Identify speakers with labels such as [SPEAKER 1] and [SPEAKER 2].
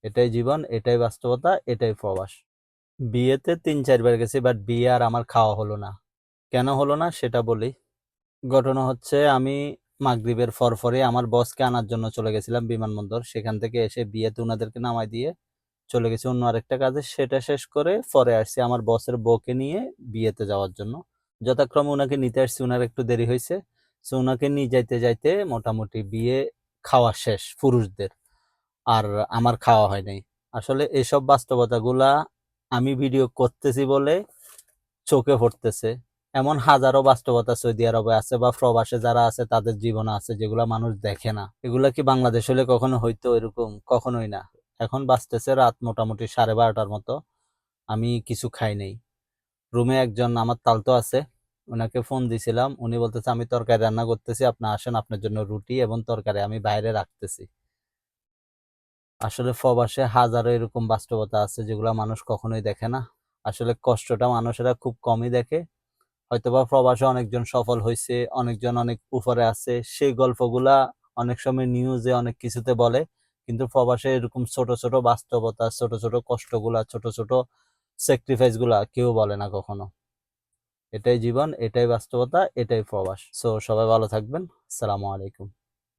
[SPEAKER 1] এটাই জীবন, এটাই বাস্তবতা, এটাই প্রবাস। বিয়েতে ৩-৪ বার গেছি, বাট বিয়ে আর আমার খাওয়া হলো না। কেন হলো না সেটা বলি। ঘটনা হচ্ছে, আমি মাগরিবের পরপরই আমার বসকে আনার জন্য চলে গেছিলাম বিমানবন্দর। সেখান থেকে এসে বিয়েতে উনাদেরকে নামায় দিয়ে চলে গেছি অন্য আরেকটা কাজে। সেটা শেষ করে পরে আসছি আমার বসের বউকে নিয়ে বিয়েতে যাওয়ার জন্য। যথাক্রমে উনাকে নিতে আসছি, উনার একটু দেরি হয়েছে। সো উনাকে নিয়ে যাইতে যাইতে মোটামুটি বিয়ে খাওয়া শেষ পুরুষদের, আর আমার খাওয়া হয় নাই। আসলে এসব বাস্তবতাগুলা আমি ভিডিও করতেছি বলে চোখে পড়তেছে। এমন হাজারো বাস্তবতা সৌদি আরবে আছে বা প্রবাসে যারা আছে তাদের জীবনে আছে, যেগুলা মানুষ দেখে না। এগুলা কি বাংলাদেশ হলে কখনো হইতো এরকম? কখনোই না। এখন বাজতেছে রাত মোটামুটি 12:30টার মতো। আমি কিছু খাই নাই। রুমে একজন আমার তালতো আছে, ওনাকে ফোন দিছিলাম। উনি বলতেছে আমি তরকারি রান্না করতেছি, আপনি আসেন, আপনার জন্য রুটি এবং তরকারি আমি বাইরে রাখতেছি। আসলে প্রবাসে হাজারো এরকম বাস্তবতা আছে যেগুলা মানুষ কখনোই দেখে না। আসলে কষ্টটা মানুষেরা খুব কমই দেখে। হয়তোবা প্রবাসে অনেকজন সফল হয়েছে, অনেকজন অনেক উপরে আছে, সেই গল্পগুলা অনেক সময় নিউজে অনেক কিছুতে বলে। কিন্তু প্রবাসে এরকম ছোট ছোট বাস্তবতা, ছোট ছোট কষ্টগুলা, ছোট ছোট স্যাক্রিফাইস গুলা কেউ বলে না কখনো। এটাই জীবন, এটাই বাস্তবতা, এটাই প্রবাস। সো সবাই ভালো থাকবেন। আসসালামু আলাইকুম।